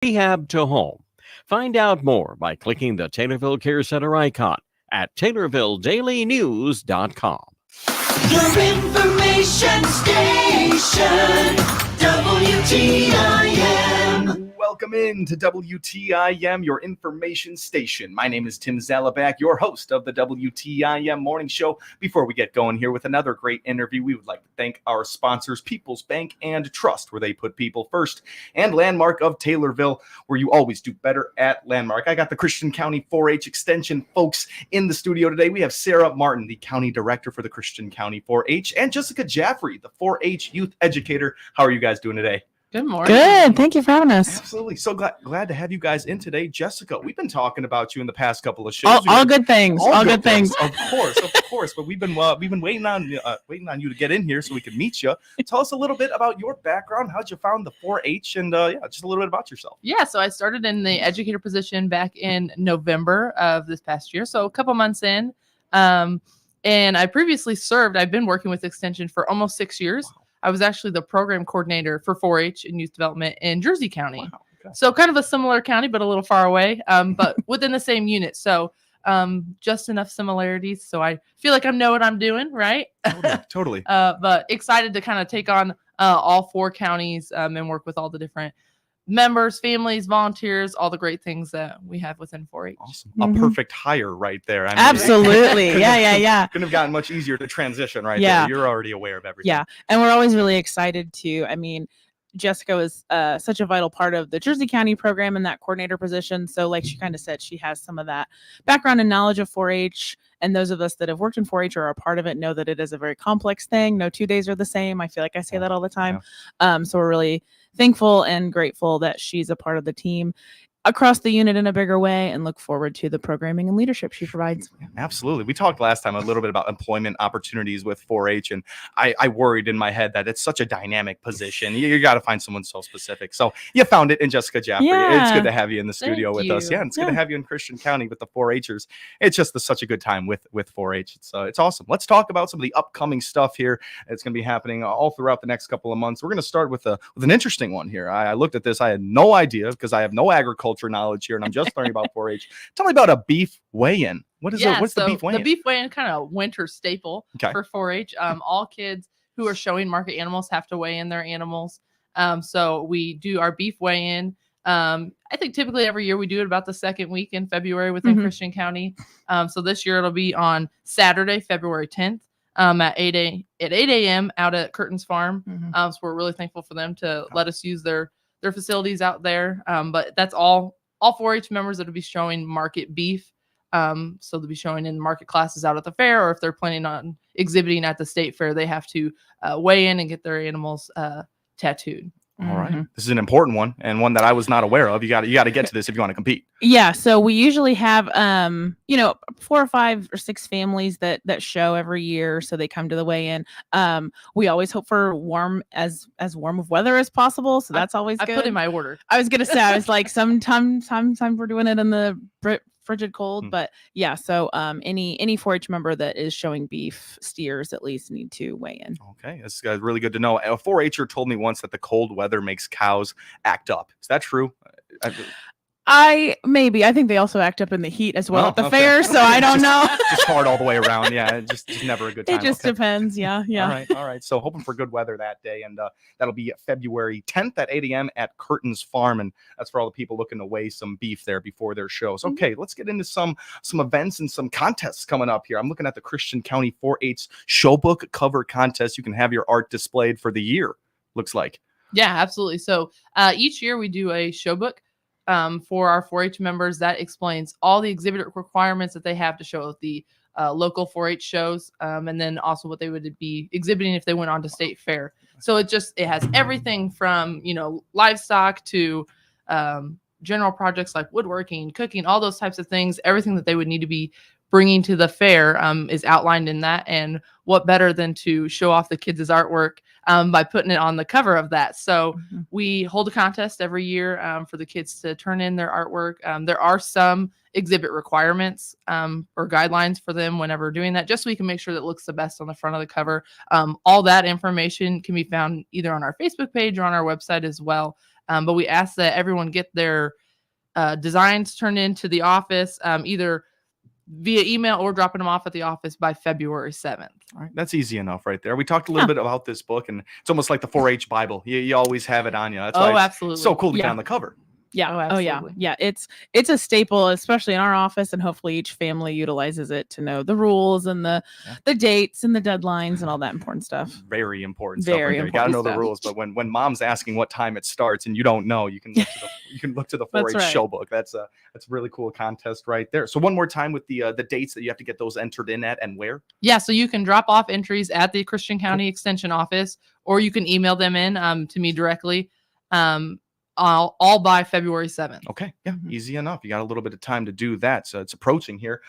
rehab to home. Find out more by clicking the Taylorville Care Center icon at TaylorvilleDailyNews.com. Your information station, WTIM. Welcome in to WTIM, your information station. My name is Tim Zalabak, your host of the WTIM Morning Show. Before we get going here with another great interview, we would like to thank our sponsors, People's Bank and Trust, where they put people first, and Landmark of Taylorville, where you always do better at Landmark. I got the Christian County 4-H Extension folks in the studio today. We have Sarah Martin, the County Director for the Christian County 4-H, and Jessica Jaffrey, the 4-H Youth Educator. How are you guys doing today? Good morning. Good. Thank you for having us. Absolutely. So glad to have you guys in today. Jessica, we've been talking about you in the past couple of shows. All good things. All good things. Of course. But we've been waiting on you to get in here so we can meet you. Tell us a little bit about your background. How'd you found the 4-H, and just a little bit about yourself. Yeah, so I started in the educator position back in November of this past year, so a couple months in. And I previously served. I've been working with Extension for almost 6 years. Wow. I was actually the program coordinator for 4-H and youth development in Jersey County. Wow, okay. So kind of a similar county, but a little far away, but within the same unit. So just enough similarities. So I feel like I know what I'm doing, right? Totally. But excited to kind of take on all 4 counties and work with all the different members, families, volunteers, all the great things that we have within 4-H. Awesome. A perfect hire right there. I mean, absolutely. Yeah. Couldn't have gotten much easier to transition right there. You're already aware of everything. Yeah. And we're always really excited to, Jessica was such a vital part of the Jersey County program in that coordinator position. So like she kind of said, she has some of that background and knowledge of 4-H. And those of us that have worked in 4-H or are a part of it know that it is a very complex thing. No 2 days are the same. I feel like I say that all the time. Yeah. So we're really thankful and grateful that she's a part of the team across the unit in a bigger way, and look forward to the programming and leadership she provides. Absolutely. We talked last time a little bit about employment opportunities with 4-H, and I worried in my head that it's such a dynamic position. You got to find someone so specific. So you found it in Jessica Jaffrey. Yeah. It's good to have you in the studio with us. Yeah, and it's good to have you in Christian County with the 4-Hers. It's just such a good time with 4-H. It's awesome. Let's talk about some of the upcoming stuff here. It's going to be happening all throughout the next couple of months. We're going to start with an interesting one here. I looked at this. I had no idea because I have no agriculture knowledge here, and I'm just learning about 4-H. Tell me about a beef weigh-in. What's the beef weigh-in? The beef weigh-in, kind of winter staple for 4-H. All kids who are showing market animals have to weigh in their animals. So we do our beef weigh-in. I think typically every year we do it about the second week in February within Christian County. So this year it'll be on Saturday, February 10th. At 8 a.m. out at Curtin's Farm. So we're really thankful for them to let us use their facilities out there. But that's all 4-H members that will be showing market beef. So they'll be showing in market classes out at the fair, or if they're planning on exhibiting at the state fair, they have to weigh in and get their animals tattooed. All right. This is an important one, and one that I was not aware of. You got to get to this if you want to compete. Yeah. So we usually have 4 or 5 or 6 families that show every year. So they come to the weigh-in. We always hope for as warm of weather as possible. So that's always good. I put in my order. I was gonna say, I was like, sometimes we're doing it in the frigid cold, but yeah. So any 4-H member that is showing beef steers at least need to weigh in. Okay, that's really good to know. A 4-Her told me once that the cold weather makes cows act up. Is that true? I think they also act up in the heat as well at the fair, so I don't know. Just hard all the way around. Yeah, just never a good time. It just depends. Yeah. All right. So hoping for good weather that day, and that'll be February 10th at 8 a.m. at Curtin's Farm, and that's for all the people looking to weigh some beef there before their shows. Okay, let's get into some events and some contests coming up here. I'm looking at the Christian County 4-H Showbook Cover Contest. You can have your art displayed for the year, looks like. Yeah, absolutely. So each year we do a showbook. For our 4-H members that explains all the exhibit requirements that they have to show at the local 4-H shows, and then also what they would be exhibiting if they went on to state fair. So it has everything from livestock to general projects like woodworking, cooking, all those types of things. Everything that they would need to be bringing to the fair is outlined in that. And what better than to show off the kids' artwork by putting it on the cover of that. So we hold a contest every year for the kids to turn in their artwork. There are some exhibit requirements or guidelines for them whenever doing that, just so we can make sure that it looks the best on the front of the cover. All that information can be found either on our Facebook page or on our website as well. But we ask that everyone get their designs turned into the office, either via email or dropping them off at the office by February 7th. All right, that's easy enough right there. We talked a little bit about this book, and it's almost like the 4-H Bible. You always have it on you. That's why it's absolutely. so cool to get Yeah. on the cover. Yeah. Oh, yeah. absolutely. Yeah. It's a staple, especially in our office, and hopefully each family utilizes it to know the rules and the dates and the deadlines and all that important stuff. Very important stuff. Very Right there. You got to important know the stuff. rules. But when mom's asking what time it starts and you don't know, you can look to the 4-H That's right. show book. That's a really cool contest right there. So one more time with the dates that you have to get those entered in at and where. Yeah, so you can drop off entries at the Christian County Extension office, or you can email them in to me directly. All by February 7th. Okay, yeah, easy enough. You got a little bit of time to do that, so it's approaching here.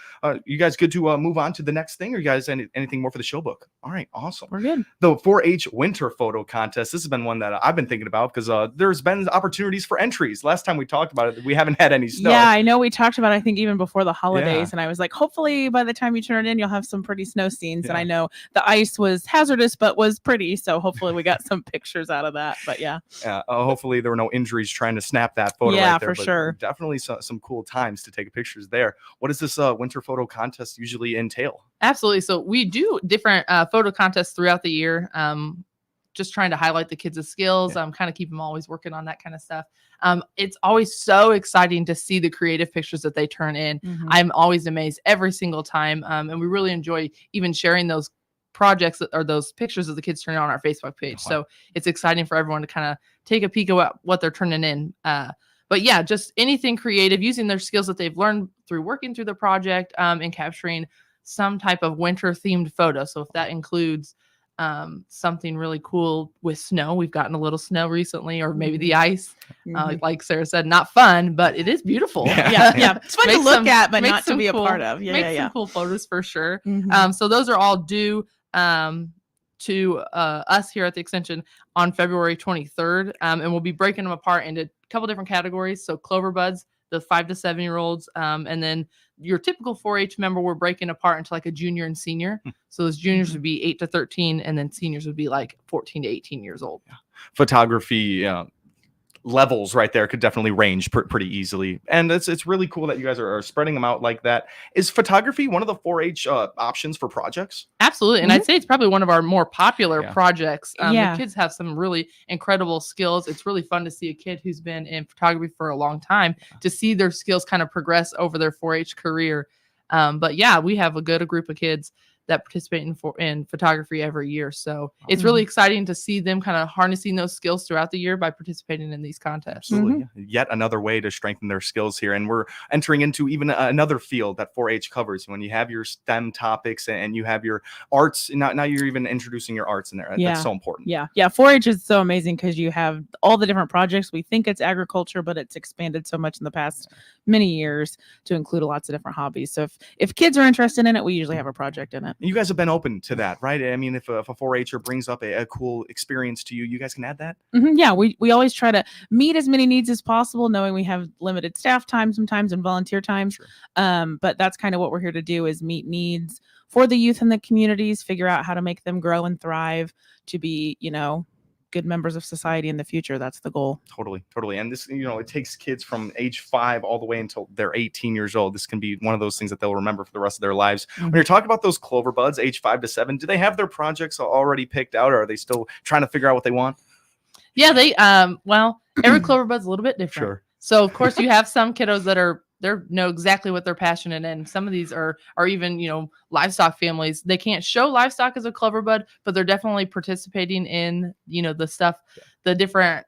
You guys good to move on to the next thing, or you guys anything more for the show book? All right, awesome. We're good. The 4-H Winter Photo Contest. This has been one that I've been thinking about because there's been opportunities for entries. Last time we talked about it, we haven't had any snow. Yeah, I know we talked about it, I think even before the holidays, Yeah. and I was like, hopefully by the time you turn it in, you'll have some pretty snow scenes. And Yeah. I know the ice was hazardous, but was pretty. So hopefully we got some pictures out of that. But yeah. Hopefully there were no injuries trying to snap that photo. Yeah, right there, for but sure. Definitely some cool times to take pictures there. What does this winter photo contest usually entail? Absolutely. So we do different photo contests throughout the year. Just trying to highlight the kids' skills. Kind of keep them always working on that kind of stuff. It's always so exciting to see the creative pictures that they turn in. Mhm. I'm always amazed every single time. And we really enjoy even sharing those projects or those pictures of the kids turning on our Facebook page. Wow. So it's exciting for everyone to kind of take a peek at what they're turning in. But yeah, just anything creative using their skills that they've learned through working through the project and capturing some type of winter themed photo. So if that includes something really cool with snow, we've gotten a little snow recently, or maybe the ice, Mhm. like Sarah said, not fun, but it is beautiful. Yeah. It's fun to Make look some- at, but make not to some be a cool- part of. Yeah, make yeah, some yeah. cool photos for sure. Mhm. So those are all due to us here at the Extension on February 23rd. And we'll be breaking them apart into a couple different categories. So Clover Buds, the 5 to 7-year-olds, and then your typical 4-H member, we're breaking apart into like a junior and senior. So those juniors would be 8 to 13, and then seniors would be like 14 to 18 years old. Photography levels right there could definitely range pretty easily, and it's really cool that you guys are spreading them out like that. Is photography one of the 4-H options for projects? Absolutely. And I'd say it's probably one of our more popular Yeah. projects. Yeah. The kids have some really incredible skills. It's really fun to see a kid who's been in photography for a long time to see their skills kind of progress over their 4-H career. But yeah, we have a good group of kids that participate in photography every year. So it's really exciting to see them kind of harnessing those skills throughout the year by participating in these contests. Absolutely. Yet another way to strengthen their skills here. And we're entering into even another field that 4-H covers. When you have your STEM topics and you have your arts, now you're even introducing your arts in there. Yeah. That's so important. Yeah. 4-H is so amazing because you have all the different projects. We think it's agriculture, but it's expanded so much in the past many years to include lots of different hobbies. So if kids are interested in it, we usually have a project in it. You guys have been open to that, right? I mean, if a 4-H'er brings up a cool experience to you, you guys can add that? Yeah, we always try to meet as many needs as possible, knowing we have limited staff time sometimes and volunteer times. Sure. But that's kind of what we're here to do, is meet needs for the youth in the communities, figure out how to make them grow and thrive to be, good members of society in the future. That's the goal. Totally. And this, it takes kids from age 5 all the way until they're 18 years old. This can be one of those things that they'll remember for the rest of their lives. When you're talking about those Clover Buds, age 5 to 7, do they have their projects already picked out, or are they still trying to figure out what they want? Yeah, they every Clover Bud's a little bit different. Sure. So of course you have some kiddos that they know exactly what they're passionate in. Some of these are even, livestock families. They can't show livestock as a Clover Bud, but they're definitely participating in, the stuff, the different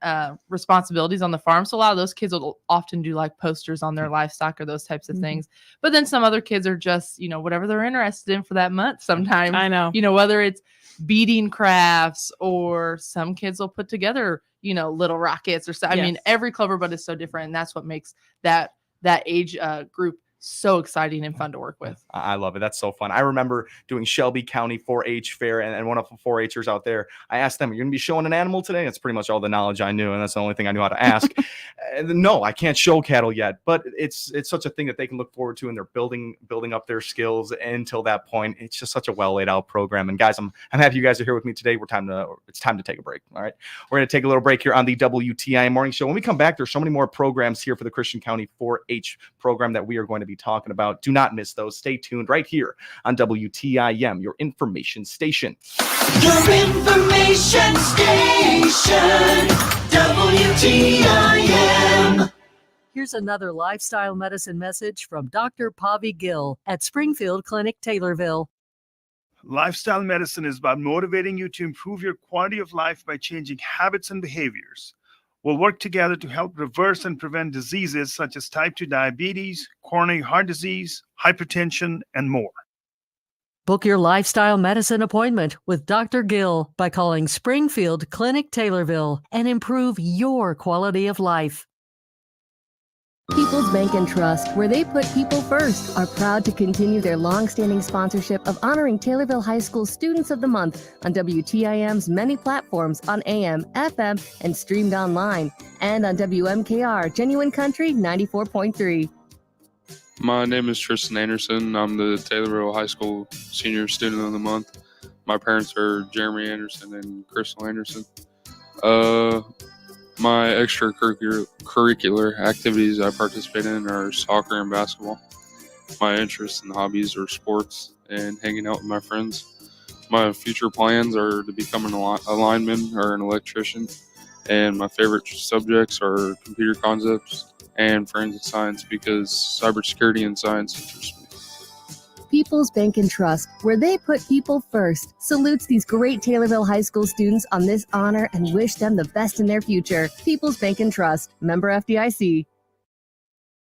responsibilities on the farm. So a lot of those kids will often do like posters on their livestock or those types of things. But then some other kids are just, whatever they're interested in for that month sometimes. I know. Whether it's beading crafts, or some kids will put together, little rockets or so. I mean, Yes. every Clover Bud is so different, and that's what makes that age group so exciting and fun to work with. I love it. That's so fun. I remember doing Shelby County 4-H fair, and one of the 4-Hers out there, I asked them, "You're going to be showing an animal today?" That's pretty much all the knowledge I knew, and that's the only thing I knew how to ask. No, I can't show cattle yet, but it's such a thing that they can look forward to, and they're building up their skills until that point. It's just such a well laid out program. And guys, I'm happy you guys are here with me today. It's time to take a break. All right, we're going to take a little break here on the WTIM Morning Show. When we come back, there's so many more programs here for the Christian County 4-H program that we are going to be talking about. Do not miss those. Stay tuned right here on WTIM, your information station. Your information station, WTIM. Here's another lifestyle medicine message from Dr. Pavi Gill at Springfield Clinic, Taylorville. Lifestyle medicine is about motivating you to improve your quality of life by changing habits and behaviors. We'll work together to help reverse and prevent diseases such as type 2 diabetes, coronary heart disease, hypertension, and more. Book your lifestyle medicine appointment with Dr. Gill by calling Springfield Clinic, Taylorville, and improve your quality of life. People's Bank and Trust, where they put people first, are proud to continue their long-standing sponsorship of honoring Taylorville High School Students of the Month on WTIM's many platforms on AM, FM, and streamed online, and on WMKR Genuine Country 94.3. My name is Tristan Anderson. I'm the Taylorville High School Senior Student of the Month. My parents are Jeremy Anderson and Crystal Anderson. My extracurricular activities I participate in are soccer and basketball. My interests and hobbies are sports and hanging out with my friends. My future plans are to become an lineman or an electrician, and my favorite subjects are computer concepts and forensic science because cybersecurity and science interest me. People's Bank and Trust, where they put people first, salutes these great Taylorville High School students on this honor and wish them the best in their future. People's Bank and Trust, member FDIC.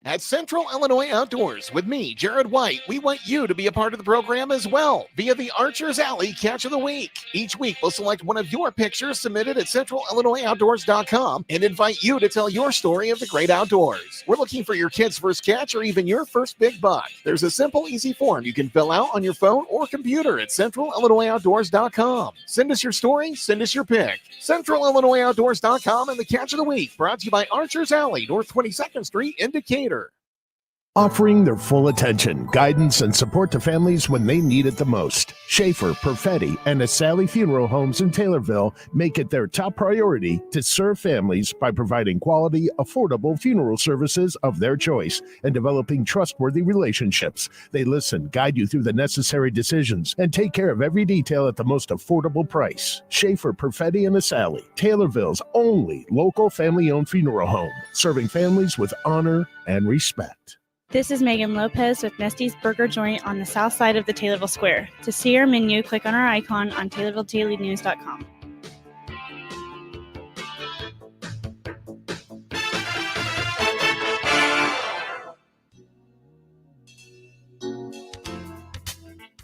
At Central Illinois Outdoors with me, Jared White, we want you to be a part of the program as well via the Archer's Alley Catch of the Week. Each week, we'll select one of your pictures submitted at centralillinoisoutdoors.com and invite you to tell your story of the great outdoors. We're looking for your kid's first catch or even your first big buck. There's a simple, easy form you can fill out on your phone or computer at centralillinoisoutdoors.com. Send us your story, send us your pic. centralillinoisoutdoors.com and the Catch of the Week, brought to you by Archer's Alley, North 22nd Street in Decatur. Offering their full attention, guidance, and support to families when they need it the most. Schaefer, Perfetti, and Asali Funeral Homes in Taylorville make it their top priority to serve families by providing quality, affordable funeral services of their choice and developing trustworthy relationships. They listen, guide you through the necessary decisions, and take care of every detail at the most affordable price. Schaefer, Perfetti, and Asali, Taylorville's only local family-owned funeral home, serving families with honor and respect. This is Megan Lopez with Nesty's Burger Joint on the south side of the Taylorville Square. To see our menu, click on our icon on TaylorvilleDailyNews.com.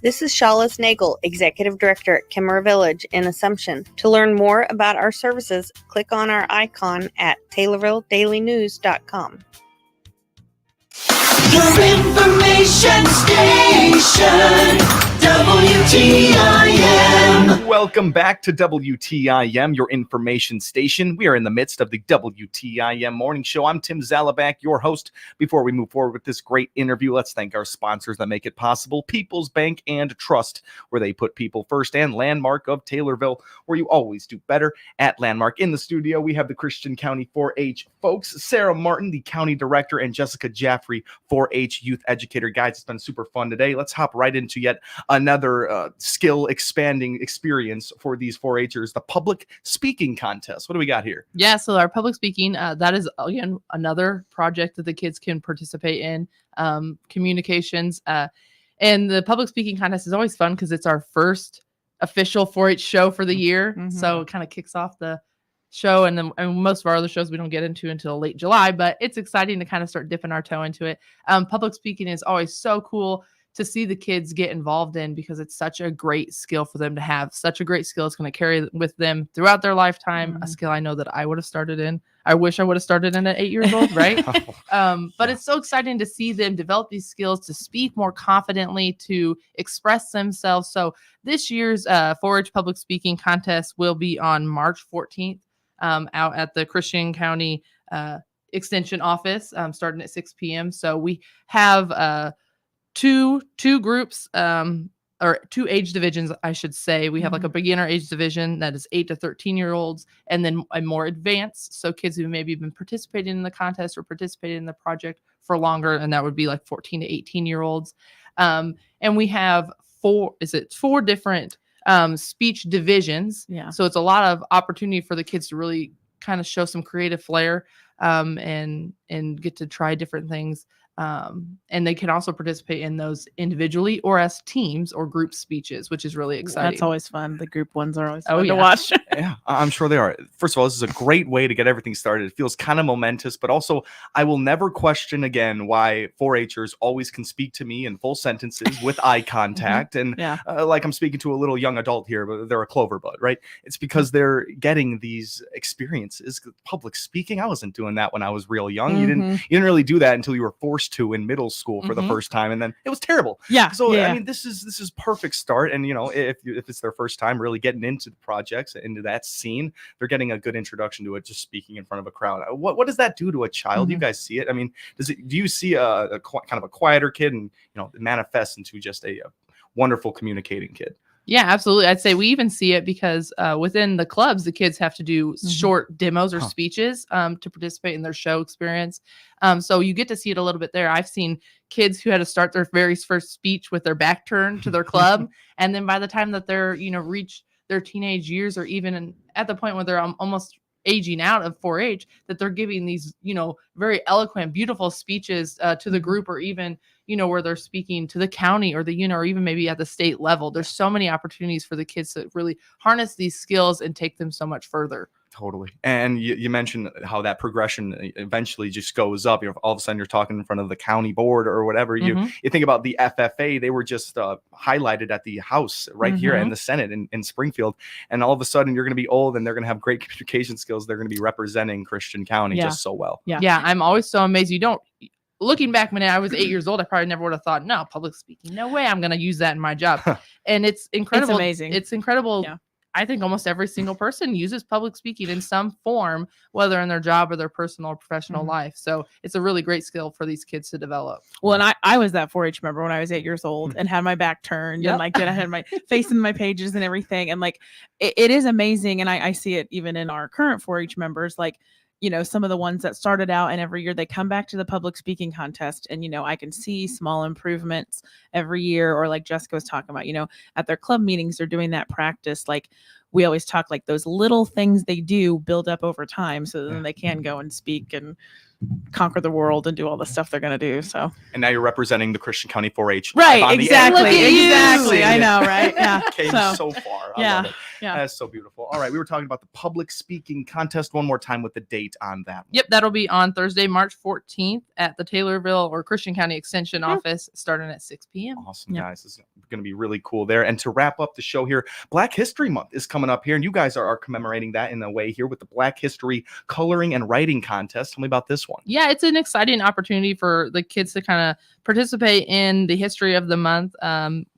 This is Shawless Nagel, Executive Director at Kimmer Village in Assumption. To learn more about our services, click on our icon at TaylorvilleDailyNews.com. Your information station, WTIM. Welcome back to WTIM, your information station. We are in the midst of the WTIM Morning Show. I'm Tim Zalabak, your host. Before we move forward with this great interview, let's thank our sponsors that make it possible. People's Bank and Trust, where they put people first, and Landmark of Taylorville, where you always do better at Landmark. In the studio, we have the Christian County 4-H folks, Sarah Martin, the County Director, and Jessica Jaffrey, 4-H Youth Educator. Guys, it's been super fun today. Let's hop right into yet another skill expanding experience for these 4-Hers, the public speaking contest. What do we got here? Yeah, so our public speaking, that is, again, another project that the kids can participate in, communications. And the public speaking contest is always fun because it's our first official 4-H show for the year. Mm-hmm. So it kind of kicks off the show, and then most of our other shows we don't get into until late July, but it's exciting to kind of start dipping our toe into it. Public speaking is always so cool to see the kids get involved in, because it's such a great skill for them to have. Such a great skill. It's going to carry with them throughout their lifetime. A skill I know that I would have started in. I wish I would have started in at 8 years old, right? But it's so exciting to see them develop these skills to speak more confidently, to express themselves. So this year's 4-H public speaking contest will be on March 14th out at the Christian County Extension office, starting at 6 p.m. So we have two groups, or 2 age divisions, I should say. We have like a beginner age division that is 8 to 13-year-olds, and then a more advanced, so kids who maybe been participating in the contest or participated in the project for longer, and that would be like 14 to 18-year-olds. And we have 4 different speech divisions. Yeah. So it's a lot of opportunity for the kids to really kind of show some creative flair, and get to try different things. And they can also participate in those individually or as teams or group speeches, which is really exciting. That's always fun. The group ones are always fun to watch. Yeah, I'm sure they are. First of all, this is a great way to get everything started. It feels kind of momentous, but also I will never question again why 4-Hers always can speak to me in full sentences with eye contact. And like I'm speaking to a little young adult here, but they're a clover bud, right? It's because they're getting these experiences. Public speaking, I wasn't doing that when I was real young. You didn't really do that until you were forced to in middle school for the first time, and then it was terrible. So I mean, this is perfect start. And if it's their first time really getting into the projects, into that scene, they're getting a good introduction to it, just speaking in front of a crowd. What does that do to a child? You guys see it? I mean, do you see a kind of a quieter kid, and it manifests into just a wonderful communicating kid? Yeah, absolutely. I'd say we even see it because within the clubs, the kids have to do short demos or speeches to participate in their show experience. So you get to see it a little bit there. I've seen kids who had to start their very first speech with their back turned to their club. And then by the time that they're, reach their teenage years, or even at the point where they're almost aging out of 4-H, that they're giving these, very eloquent, beautiful speeches to the group, or even, where they're speaking to the county or the, or even maybe at the state level. There's so many opportunities for the kids to really harness these skills and take them so much further. Totally. And you mentioned how that progression eventually just goes up. All of a sudden you're talking in front of the county board or whatever. You think about the FFA, they were just highlighted at the House right here in the Senate in Springfield. And all of a sudden you're going to be old and they're going to have great communication skills. They're going to be representing Christian County just so well. Yeah. I'm always so amazed. Looking back when I was 8 years old, I probably never would have thought, no, public speaking, no way I'm going to use that in my job. And it's incredible. It's amazing. It's incredible. Yeah. I think almost every single person uses public speaking in some form, whether in their job or their personal or professional life. So it's a really great skill for these kids to develop. Well, and I was that 4-H member when I was 8 years old and had my back turned and I had my face in my pages and everything. And it is amazing. And I see it even in our current 4-H members, some of the ones that started out and every year they come back to the public speaking contest, and, I can see small improvements every year. Or like Jessica was talking about, at their club meetings, they're doing that practice. We always talk, those little things they do build up over time, so then they can go and speak and conquer the world and do all the stuff they're going to do. So, and now you're representing the Christian County 4-H. Right. Exactly. I know. Right. Yeah. Came so far. I love it. Yeah. That's so beautiful. All right. We were talking about the public speaking contest one more time with the date on that. Yep. That'll be on Thursday, March 14th at the Taylorville or Christian County Extension office, starting at 6 p.m. Awesome, guys. This is going to be really cool there. And to wrap up the show here, Black History Month is coming up here, and you guys are commemorating that in a way here with the Black History Coloring and Writing Contest. Tell me about this one. Yeah, it's an exciting opportunity for the kids to kind of participate in the history of the month.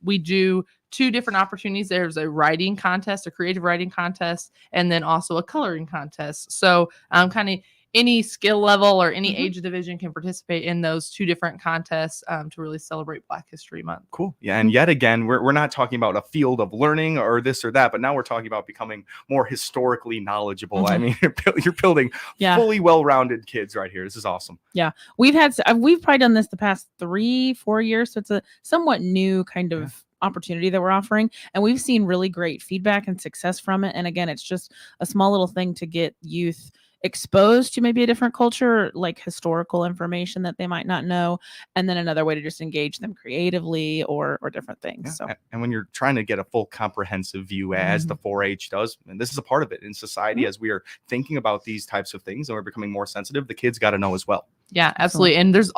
We do 2 different opportunities. There's a writing contest, a creative writing contest, and then also a coloring contest. So kind of any skill level or any age division can participate in those 2 different contests to really celebrate Black History Month. Cool. Yeah. And yet again, we're not talking about a field of learning or this or that, but now we're talking about becoming more historically knowledgeable. I mean, you're building fully well-rounded kids right here. This is awesome. Yeah. We've probably done this the past 3-4 years. So it's a somewhat new kind of opportunity that we're offering, and we've seen really great feedback and success from it. And again, it's just a small little thing to get youth exposed to maybe a different culture, like historical information that they might not know, and then another way to just engage them creatively or different things. So, and when you're trying to get a full comprehensive view, as the 4-H does, and this is a part of it in society, as we are thinking about these types of things and we're becoming more sensitive, the kids got to know as well. Yeah, absolutely. And there's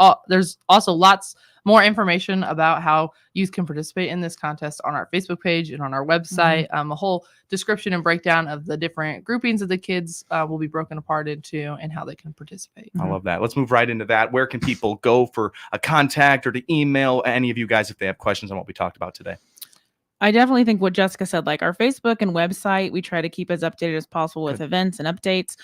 also lots more information about how youth can participate in this contest on our Facebook page and on our website. A whole description and breakdown of the different groupings of the kids will be broken apart into and how they can participate. I love that. Let's move right into that. Where can people go for a contact or to email any of you guys if they have questions on what we talked about today? I definitely think what Jessica said, like our Facebook and website, we try to keep as updated as possible with events and updates.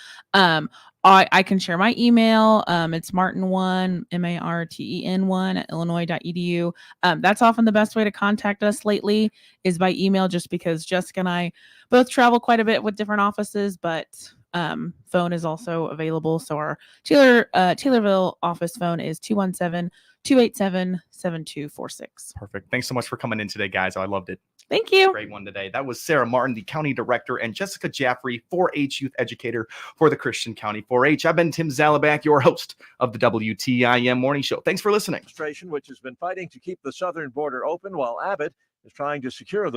I can share my email. It's Martin1, MARTEN1 at illinois.edu. That's often the best way to contact us lately is by email, just because Jessica and I both travel quite a bit with different offices, but phone is also available. So our Taylorville office phone is 217-287-7246. Perfect. Thanks so much for coming in today, guys. I loved it. Thank you. Great one today. That was Sarah Martin, the county director, and Jessica Jaffrey, 4-H youth educator for the Christian County 4-H. I've been Tim Zalabak, your host of the WTIM Morning Show. Thanks for listening. Which has been fighting to keep the southern border open while Abbott is trying to secure the